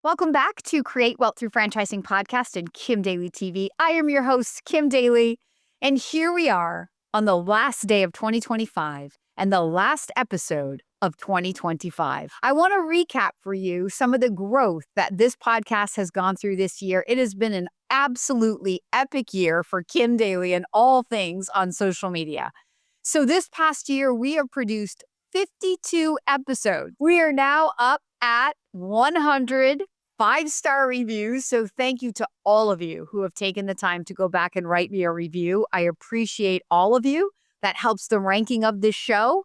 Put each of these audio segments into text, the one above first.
Welcome back to Create Wealth Through Franchising Podcast and Kim Daly TV. I am your host, Kim Daly, and here we are on the last day of 2025 and the last episode of 2025. I want to recap for you some of the growth that this podcast has gone through this year. It has been an absolutely epic year for Kim Daly and all things on social media. So this past year, we have produced 52 episodes. We are now up at 100 5-star reviews. So thank you to all of you who have taken the time to go back and write me a review. I appreciate all of you. That helps the ranking of this show.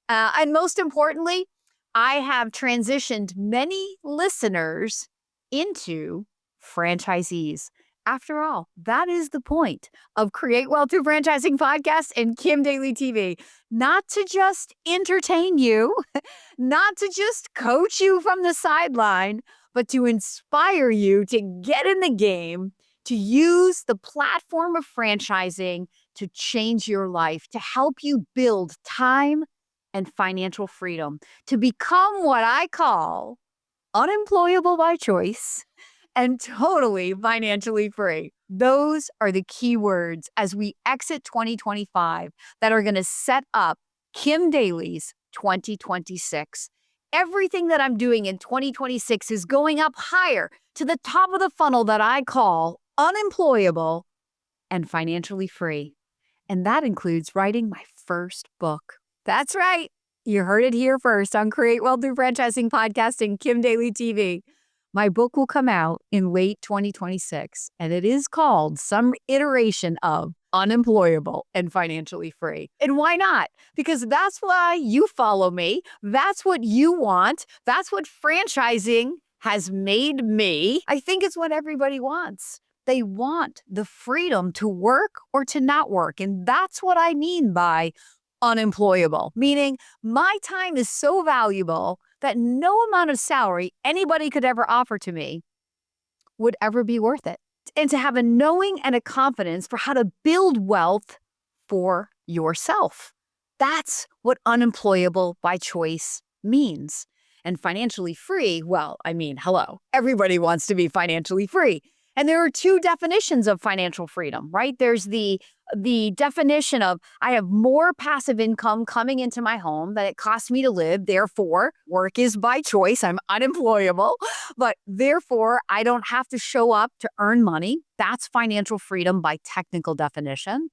And most importantly, I have transitioned many listeners into franchisees. After all, that is the point of Create Wealth Through Franchising Podcast and Kim Daly TV. Not to just entertain you, not to just coach you from the sideline, but to inspire you to get in the game, to use the platform of franchising to change your life, to help you build time and financial freedom, to become what I call unemployable by choice and totally financially free. Those are the key words as we exit 2025 that are going to set up Kim Daly's 2026. Everything that I'm doing in 2026 is going up higher to the top of the funnel that I call unemployable and financially free. And that includes writing my first book. That's right. You heard it here first on Create Wealth Through Franchising Podcast and Kim Daly TV. My book will come out in late 2026, and it is called some iteration of Unemployable and Financially Free. And why not? Because that's why you follow me. That's what you want. That's what franchising has made me. I think it's what everybody wants. They want the freedom to work or to not work. And that's what I mean by unemployable, meaning my time is so valuable that no amount of salary anybody could ever offer to me would ever be worth it. And to have a knowing and a confidence for how to build wealth for yourself. That's what unemployable by choice means. And financially free, well, I mean, hello, everybody wants to be financially free. And there are two definitions of financial freedom, right? There's the definition of I have more passive income coming into my home that it costs me to live. Therefore, work is by choice. I'm unemployable, but therefore I don't have to show up to earn money. That's financial freedom by technical definition.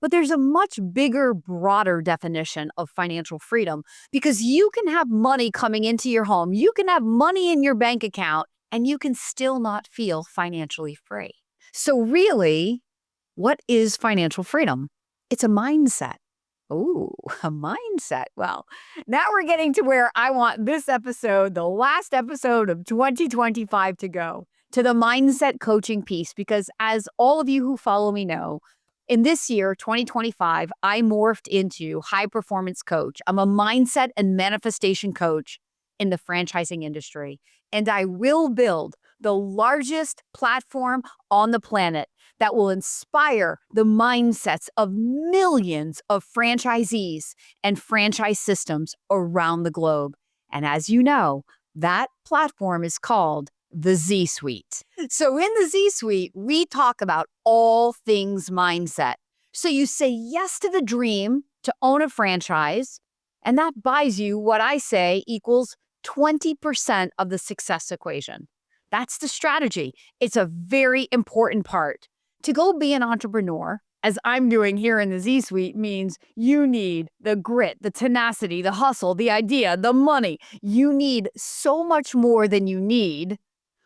But there's a much bigger, broader definition of financial freedom because you can have money coming into your home. You can have money in your bank account and you can still not feel financially free. So really, what is financial freedom? It's a mindset. Oh, a mindset. Well, now we're getting to where I want this episode, the last episode of 2025 to go, to the mindset coaching piece, because as all of you who follow me know, in this year, 2025, I morphed into high performance coach. I'm a mindset and manifestation coach in the franchising industry. And I will build the largest platform on the planet that will inspire the mindsets of millions of franchisees and franchise systems around the globe. And as you know, that platform is called the Z-Suite. So in the Z-Suite, we talk about all things mindset. So you say yes to the dream to own a franchise, and that buys you what I say equals 20% of the success equation. That's the strategy. It's a very important part. To go be an entrepreneur, as I'm doing here in the Z-Suite, means you need the grit, the tenacity, the hustle, the idea, the money. You need so much more than you need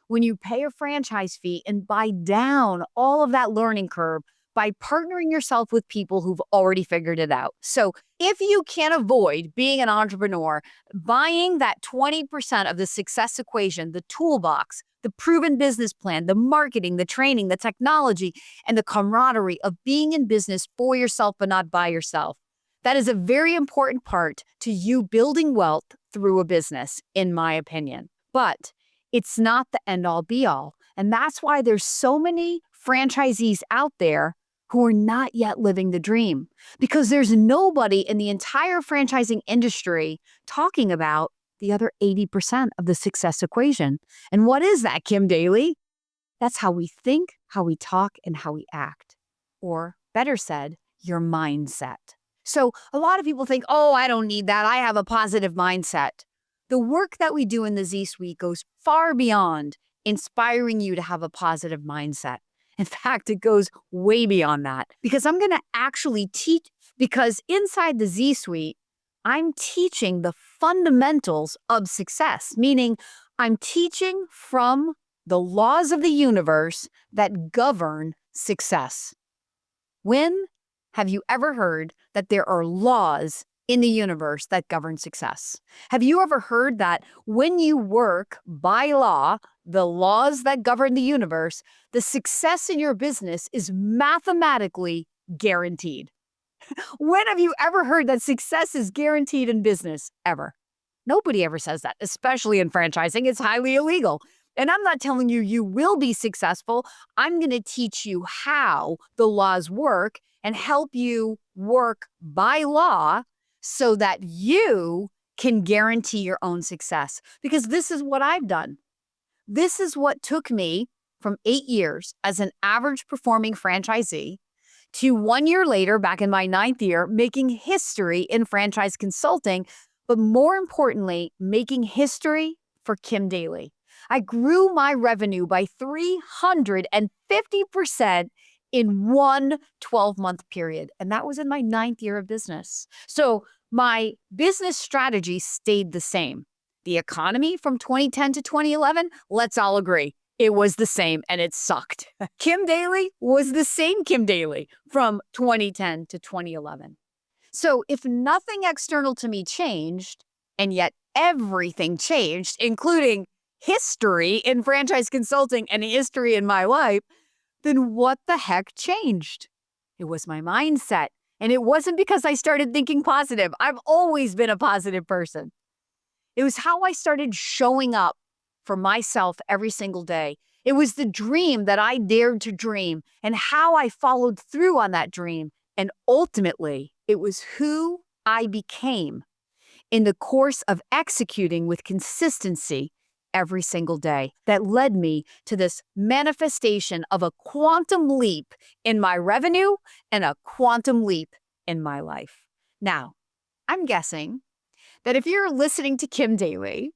when you pay a franchise fee and buy down all of that learning curve by partnering yourself with people who've already figured it out. So if you can avoid being an entrepreneur, buying that 20% of the success equation, the toolbox, the proven business plan, the marketing, the training, the technology, and the camaraderie of being in business for yourself but not by yourself, that is a very important part to you building wealth through a business, in my opinion. But it's not the end-all be-all. And that's why there's so many franchisees out there who are not yet living the dream, because there's nobody in the entire franchising industry talking about the other 80% of the success equation. And what is that, Kim Daly? That's how we think, how we talk, and how we act. Or better said, your mindset. So a lot of people think, oh, I don't need that. I have a positive mindset. The work that we do in the Z-Suite goes far beyond inspiring you to have a positive mindset. In fact, it goes way beyond that because I'm going to actually teach, because inside the Z-Suite, I'm teaching the fundamentals of success, meaning I'm teaching from the laws of the universe that govern success. When have you ever heard that there are laws in the universe that govern success? Have you ever heard that when you work by law, the laws that govern the universe, the success in your business is mathematically guaranteed? When have you ever heard that success is guaranteed in business? Ever. Nobody ever says that, especially in franchising. It's highly illegal. And I'm not telling you you will be successful. I'm going to teach you how the laws work and help you work by law so that you can guarantee your own success. Because this is what I've done. This is what took me from 8 years as an average performing franchisee to 1 year later, back in my 9th year, making history in franchise consulting, but more importantly, making history for Kim Daly. I grew my revenue by 350% in one 12-month period, and that was in my 9th year of business. So my business strategy stayed the same. The economy from 2010 to 2011, let's all agree, it was the same and it sucked. Kim Daly was the same Kim Daly from 2010 to 2011. So if nothing external to me changed, and yet everything changed, including history in franchise consulting and history in my life, then what the heck changed? It was my mindset. And it wasn't because I started thinking positive. I've always been a positive person. It was how I started showing up for myself every single day. It was the dream that I dared to dream and how I followed through on that dream. And ultimately, it was who I became in the course of executing with consistency every single day that led me to this manifestation of a quantum leap in my revenue and a quantum leap in my life. Now, I'm guessing that if you're listening to Kim Daly,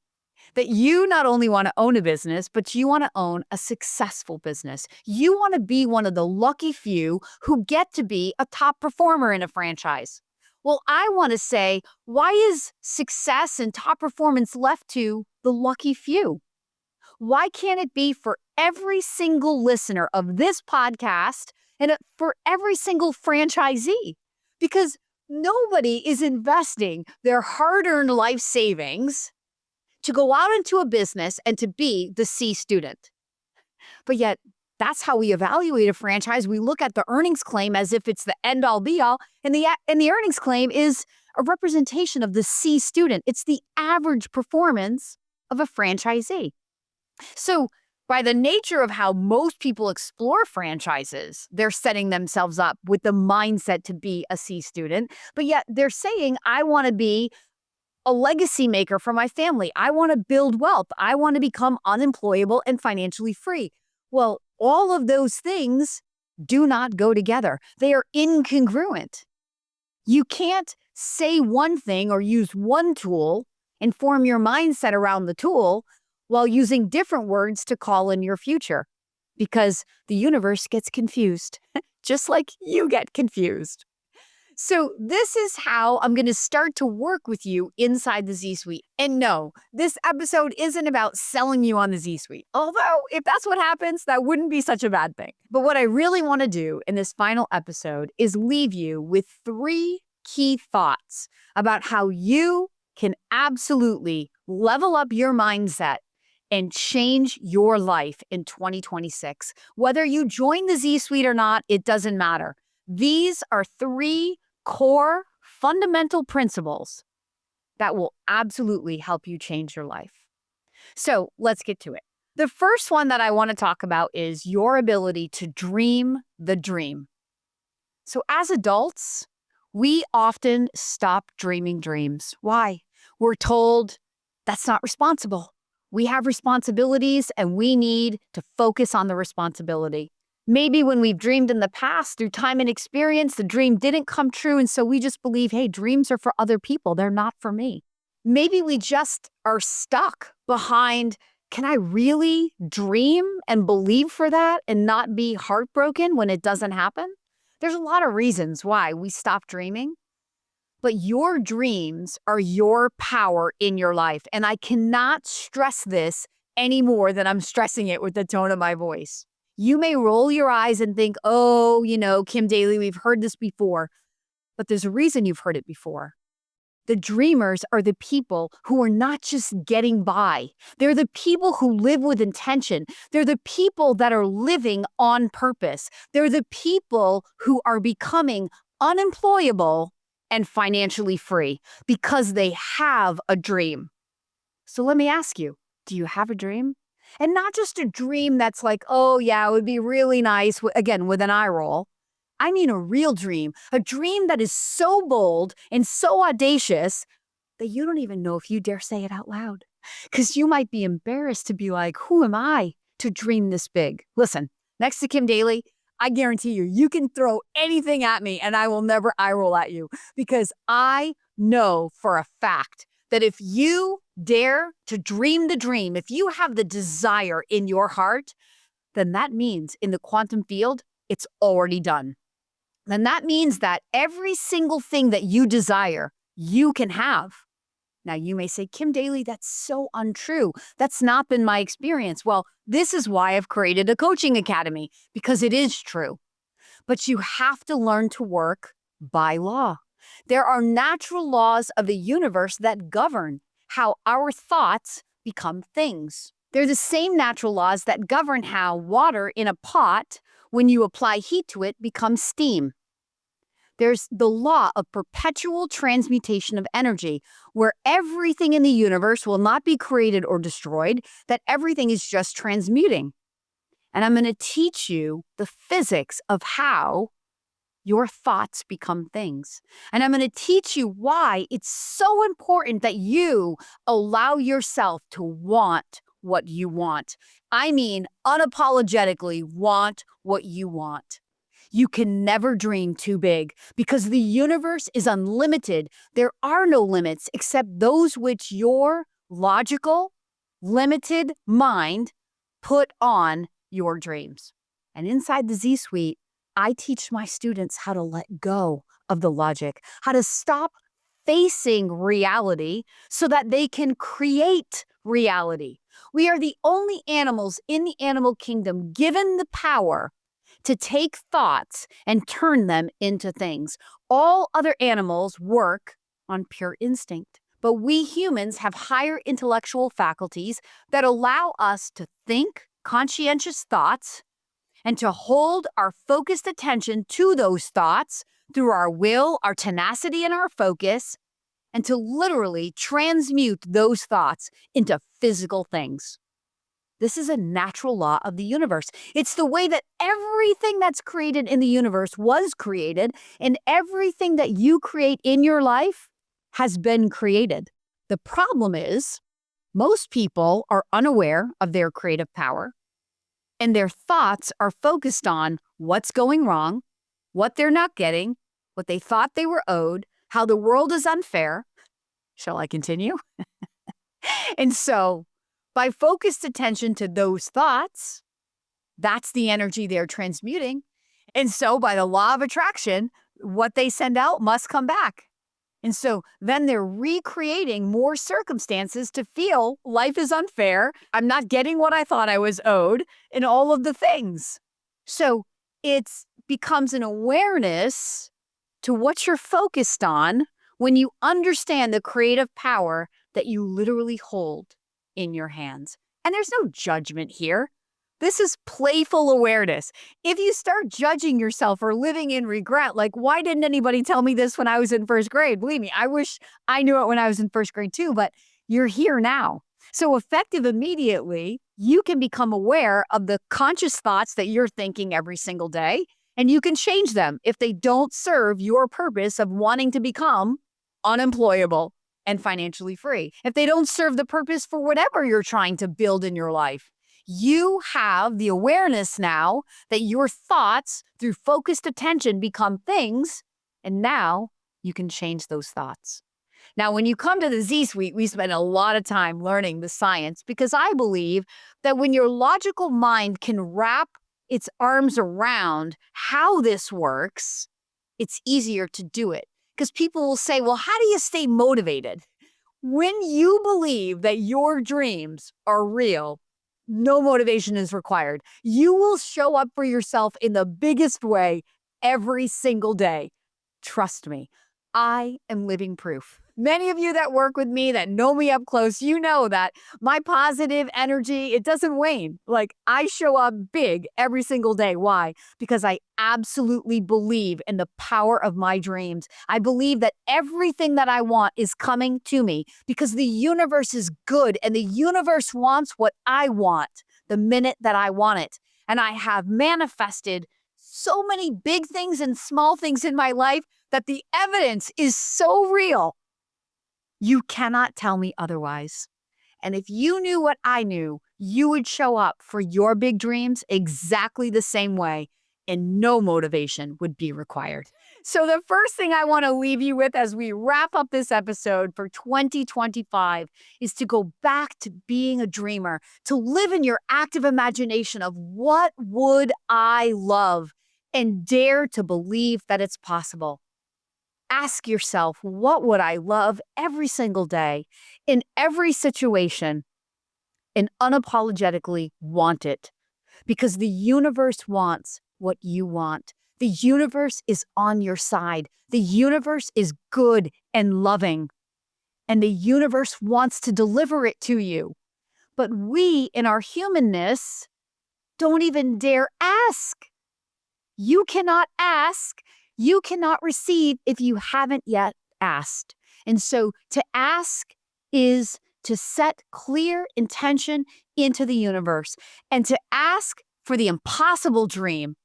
that you not only want to own a business, but you want to own a successful business. You want to be one of the lucky few who get to be a top performer in a franchise. Well, I want to say, why is success and top performance left to the lucky few? Why can't it be for every single listener of this podcast and for every single franchisee? Because nobody is investing their hard-earned life savings to go out into a business and to be the C student. But yet, that's how we evaluate a franchise. We look at the earnings claim as if it's the end-all be-all, and the earnings claim is a representation of the C student. It's the average performance of a franchisee. So by the nature of how most people explore franchises, they're setting themselves up with the mindset to be a C student, but yet they're saying, I want to be a legacy maker for my family. I want to build wealth. I want to become unemployable and financially free. Well, all of those things do not go together. They are incongruent. You can't say one thing or use one tool and form your mindset around the tool while using different words to call in your future, because the universe gets confused, just like you get confused. So this is how I'm going to start to work with you inside the Z-Suite. And no, this episode isn't about selling you on the Z-Suite. Although, if that's what happens, that wouldn't be such a bad thing. But what I really want to do in this final episode is leave you with 3 key thoughts about how you can absolutely level up your mindset and change your life in 2026. Whether you join the Z-Suite or not, it doesn't matter. These are 3 core fundamental principles that will absolutely help you change your life. So let's get to it. The first one that I want to talk about is your ability to dream the dream. So as adults, we often stop dreaming dreams. Why? We're told That's not responsible. We have responsibilities and we need to focus on the responsibility. Maybe when we've dreamed in the past through time and experience, the dream didn't come true. And so we just believe, hey, dreams are for other people. They're not for me. Maybe we just are stuck behind, can I really dream and believe for that and not be heartbroken when it doesn't happen? There's a lot of reasons why we stop dreaming. But your dreams are your power in your life. And I cannot stress this any more than I'm stressing it with the tone of my voice. You may roll your eyes and think, oh, Kim Daly, we've heard this before. But there's a reason you've heard it before. The dreamers are the people who are not just getting by. They're the people who live with intention. They're the people that are living on purpose. They're the people who are becoming unemployable and financially free because they have a dream. So let me ask you, do you have a dream? And not just a dream that's like, oh yeah, it would be really nice, again, with an eye roll. I mean a real dream, a dream that is so bold and so audacious that you don't even know if you dare say it out loud. Because you might be embarrassed to be like, who am I to dream this big? Listen, next to Kim Daly, I guarantee you can throw anything at me and I will never eye roll at you because I know for a fact that if you dare to dream the dream, if you have the desire in your heart, then that means in the quantum field, it's already done. And that means that every single thing that you desire, you can have. Now, you may say, Kim Daly, that's so untrue. That's not been my experience. Well, this is why I've created a coaching academy, because it is true. But you have to learn to work by law. There are natural laws of the universe that govern how our thoughts become things. They're the same natural laws that govern how water in a pot, when you apply heat to it, becomes steam. There's the law of perpetual transmutation of energy, where everything in the universe will not be created or destroyed, that everything is just transmuting. And I'm going to teach you the physics of how your thoughts become things. And I'm going to teach you why it's so important that you allow yourself to want what you want. I mean, unapologetically want what you want. You can never dream too big because the universe is unlimited. There are no limits except those which your logical, limited mind put on your dreams. And inside the Z-Suite, I teach my students how to let go of the logic, how to stop facing reality so that they can create reality. We are the only animals in the animal kingdom given the power to take thoughts and turn them into things. All other animals work on pure instinct, but we humans have higher intellectual faculties that allow us to think conscientious thoughts and to hold our focused attention to those thoughts through our will, our tenacity, and our focus, and to literally transmute those thoughts into physical things. This is a natural law of the universe. It's the way that everything that's created in the universe was created, and everything that you create in your life has been created. The problem is, most people are unaware of their creative power, and their thoughts are focused on what's going wrong, what they're not getting, what they thought they were owed, how the world is unfair. Shall I continue? And so, by focused attention to those thoughts, that's the energy they're transmuting. And so by the law of attraction, what they send out must come back. And so then they're recreating more circumstances to feel life is unfair. I'm not getting what I thought I was owed and all of the things. So it becomes an awareness to what you're focused on when you understand the creative power that you literally hold in your hands. And there's no judgment here. This is playful awareness. If you start judging yourself or living in regret, like, why didn't anybody tell me this when I was in first grade? Believe me, I wish I knew it when I was in first grade too, but you're here now. So effective immediately, you can become aware of the conscious thoughts that you're thinking every single day, and you can change them if they don't serve your purpose of wanting to become unemployable. and financially free, if they don't serve the purpose for whatever you're trying to build in your life. You have the awareness now that your thoughts, through focused attention, become things, and now you can change those thoughts. Now, when you come to the Z Suite, we spend a lot of time learning the science because I believe that when your logical mind can wrap its arms around how this works, it's easier to do it. Because people will say, well, how do you stay motivated? When you believe that your dreams are real, no motivation is required. You will show up for yourself in the biggest way every single day. Trust me, I am living proof. Many of you that work with me, that know me up close, you know that my positive energy, it doesn't wane. Like, I show up big every single day. Why? Because I absolutely believe in the power of my dreams. I believe that everything that I want is coming to me because the universe is good and the universe wants what I want the minute that I want it. And I have manifested so many big things and small things in my life that the evidence is so real. You cannot tell me otherwise. And if you knew what I knew, you would show up for your big dreams exactly the same way, and no motivation would be required. So the first thing I want to leave you with as we wrap up this episode for 2025 is to go back to being a dreamer, to live in your active imagination of what would I love, and dare to believe that it's possible. Ask yourself, what would I love every single day, in every situation, and unapologetically want it? Because the universe wants what you want. The universe is on your side. The universe is good and loving, and the universe wants to deliver it to you. But we, in our humanness, don't even dare ask. You cannot ask. You cannot receive if you haven't yet asked. And so to ask is to set clear intention into the universe. And to ask for the impossible dream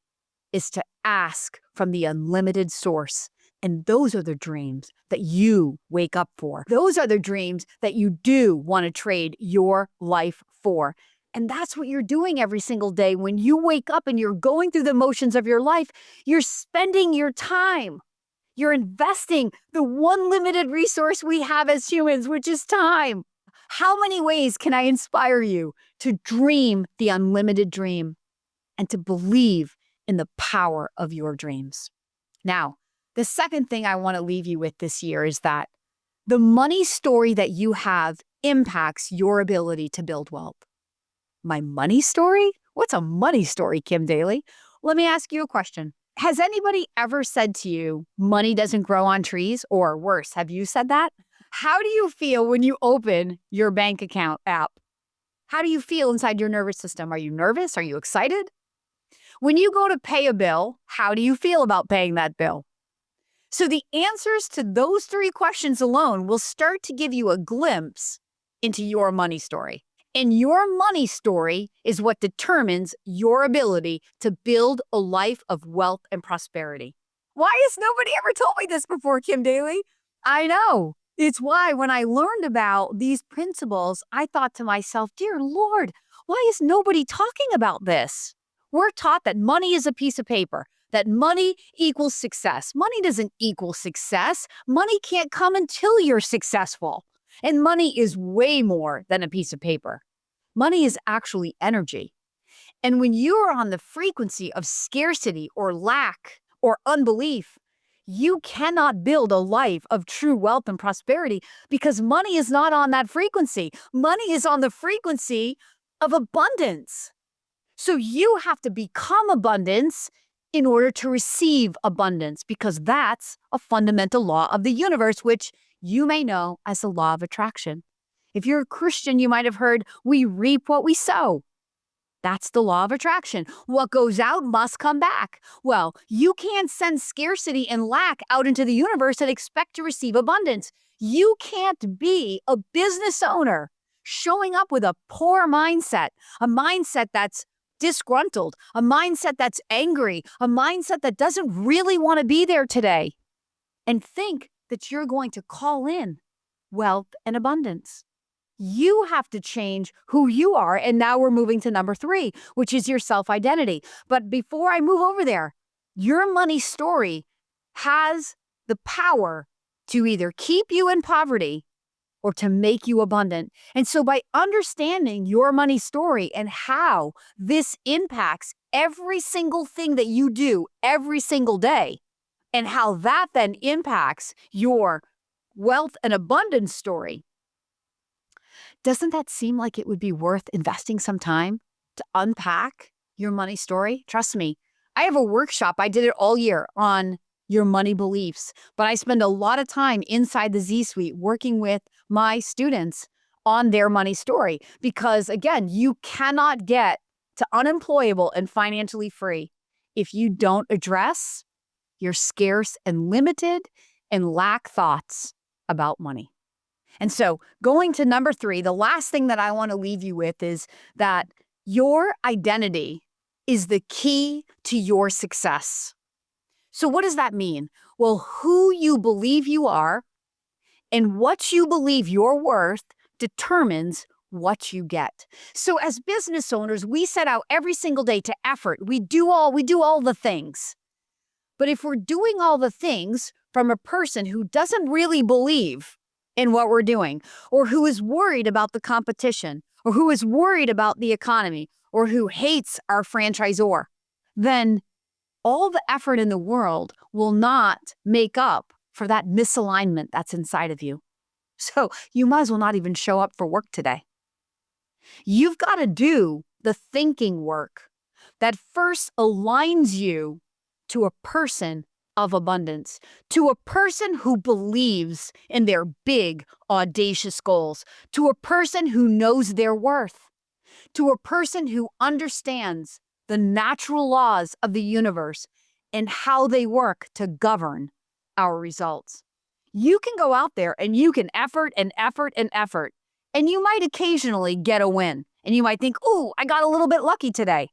is to ask from the unlimited source. And those are the dreams that you wake up for. Those are the dreams that you do want to trade your life for. And that's what you're doing every single day. When you wake up and you're going through the motions of your life, you're spending your time. You're investing the one limited resource we have as humans, which is time. How many ways can I inspire you to dream the unlimited dream and to believe in the power of your dreams? Now, the second thing I want to leave you with this year is that the money story that you have impacts your ability to build wealth. My money story? What's a money story, Kim Daly? Let me ask you a question. Has anybody ever said to you, money doesn't grow on trees? Or worse, have you said that? How do you feel when you open your bank account app? How do you feel inside your nervous system? Are you nervous? Are you excited? When you go to pay a bill, how do you feel about paying that bill? So the answers to those three questions alone will start to give you a glimpse into your money story. And your money story is what determines your ability to build a life of wealth and prosperity. Why has nobody ever told me this before, Kim Daly? I know. It's why when I learned about these principles, I thought to myself, dear Lord, why is nobody talking about this? We're taught that money is a piece of paper, that money equals success. Money doesn't equal success. Money can't come until you're successful. And money is way more than a piece of paper. Money is actually energy. And when you are on the frequency of scarcity or lack or unbelief, you cannot build a life of true wealth and prosperity because money is not on that frequency. Money is on the frequency of abundance. So you have to become abundance in order to receive abundance because that's a fundamental law of the universe, which you may know as the law of attraction. If you're a Christian, you might have heard, we reap what we sow. That's the law of attraction. What goes out must come back. Well, you can't send scarcity and lack out into the universe and expect to receive abundance. You can't be a business owner showing up with a poor mindset, a mindset that's disgruntled, a mindset that's angry, a mindset that doesn't really want to be there today, and think that you're going to call in wealth, and abundance. You have to change who you are. And now we're moving to number 3, which is your self-identity. But before I move over there, your money story has the power to either keep you in poverty or to make you abundant. And so by understanding your money story and how this impacts every single thing that you do every single day, and how that then impacts your wealth and abundance story, doesn't that seem like it would be worth investing some time to unpack your money story? Trust me, I have a workshop. I did it all year on your money beliefs, but I spend a lot of time inside the Z-Suite working with my students on their money story because, again, you cannot get to unemployable and financially free if you don't address your scarce and limited and lack thoughts about money. And so going to number 3, the last thing that I want to leave you with is that your identity is the key to your success. So what does that mean? Well, who you believe you are and what you believe you're worth determines what you get. So as business owners, we set out every single day to effort. We do all the things. But if we're doing all the things from a person who doesn't really believe in what we're doing, or who is worried about the competition, or who is worried about the economy, or who hates our franchisor, then all the effort in the world will not make up for that misalignment that's inside of you. So you might as well not even show up for work today. You've got to do the thinking work that first aligns you to a person of abundance, to a person who believes in their big, audacious goals, to a person who knows their worth, to a person who understands the natural laws of the universe and how they work to govern our results. You can go out there and you can effort and effort and effort, and you might occasionally get a win. And you might think, "Ooh, I got a little bit lucky today."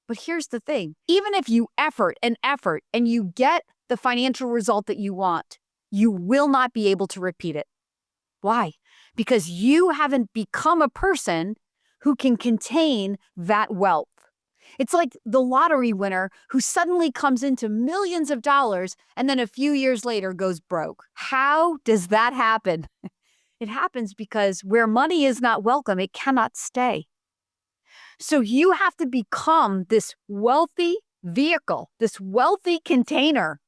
But here's the thing. Even if you effort and you get the financial result that you want, you will not be able to repeat it. Why? Because you haven't become a person who can contain that wealth. It's like the lottery winner who suddenly comes into millions of dollars and then a few years later goes broke. How does that happen? It happens because where money is not welcome, it cannot stay. So you have to become this wealthy vehicle, this wealthy container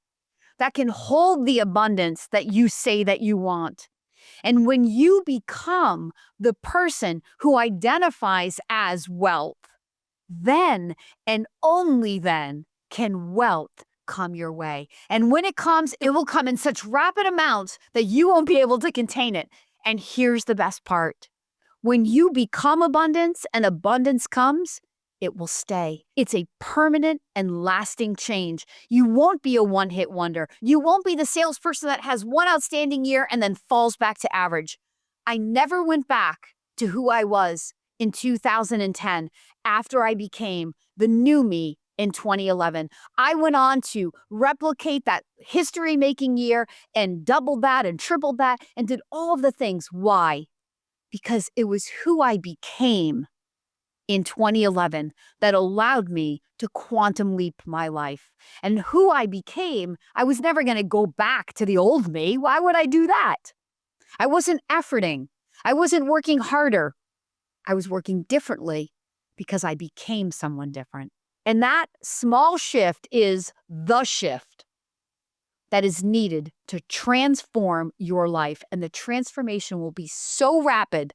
that can hold the abundance that you say that you want. And when you become the person who identifies as wealth, then and only then can wealth come your way. And when it comes, it will come in such rapid amounts that you won't be able to contain it. And here's the best part. When you become abundance and abundance comes, it will stay. It's a permanent and lasting change. You won't be a one-hit wonder. You won't be the salesperson that has one outstanding year and then falls back to average. I never went back to who I was in 2010 after I became the new me in 2011. I went on to replicate that history-making year and doubled that and tripled that and did all of the things. Why? Because it was who I became in 2011 that allowed me to quantum leap my life. And who I became, I was never going to go back to the old me. Why would I do that? I wasn't efforting. I wasn't working harder. I was working differently because I became someone different. And that small shift is the shift that is needed to transform your life. And the transformation will be so rapid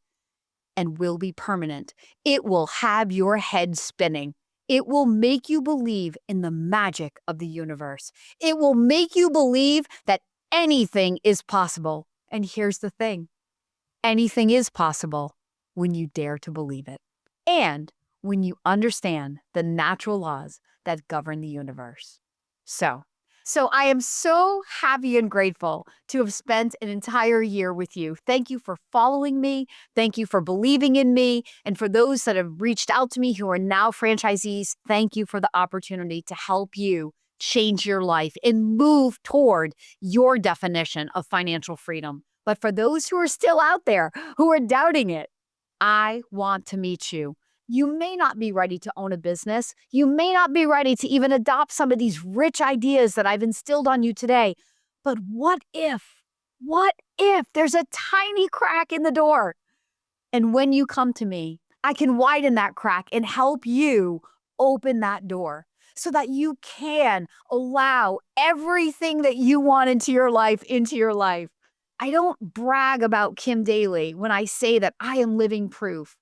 and will be permanent. It will have your head spinning. It will make you believe in the magic of the universe. It will make you believe that anything is possible. And here's the thing. Anything is possible when you dare to believe it. And when you understand the natural laws that govern the universe. So I am so happy and grateful to have spent an entire year with you. Thank you for following me. Thank you for believing in me. And for those that have reached out to me who are now franchisees, thank you for the opportunity to help you change your life and move toward your definition of financial freedom. But for those who are still out there, who are doubting it, I want to meet you. You may not be ready to own a business. You may not be ready to even adopt some of these rich ideas that I've instilled on you today. But what if there's a tiny crack in the door? And when you come to me, I can widen that crack and help you open that door so that you can allow everything that you want into your life into your life. I don't brag about Kim Daly when I say that I am living proof.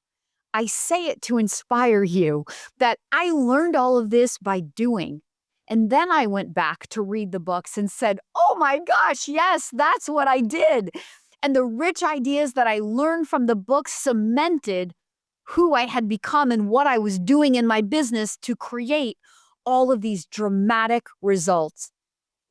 I say it to inspire you that I learned all of this by doing. And then I went back to read the books and said, oh my gosh, yes, that's what I did. And the rich ideas that I learned from the books cemented who I had become and what I was doing in my business to create all of these dramatic results.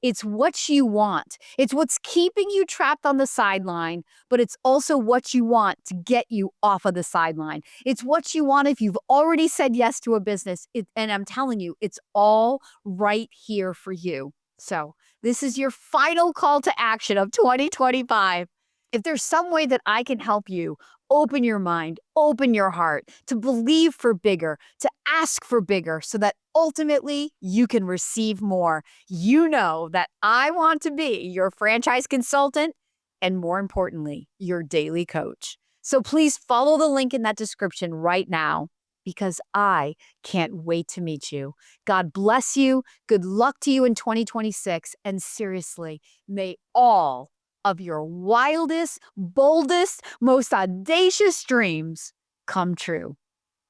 It's what you want. It's what's keeping you trapped on the sideline, but it's also what you want to get you off of the sideline. It's what you want if you've already said yes to a business. And I'm telling you, it's all right here for you. So this is your final call to action of 2025. If there's some way that I can help you open your mind, open your heart, to believe for bigger, to ask for bigger, so that ultimately you can receive more, you know that I want to be your franchise consultant and, more importantly, your daily coach. So please follow the link in that description right now because I can't wait to meet you. God bless you. Good luck to you in 2026. And seriously, may all of your wildest, boldest, most audacious dreams come true,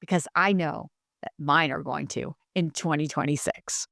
because I know that mine are going to in 2026.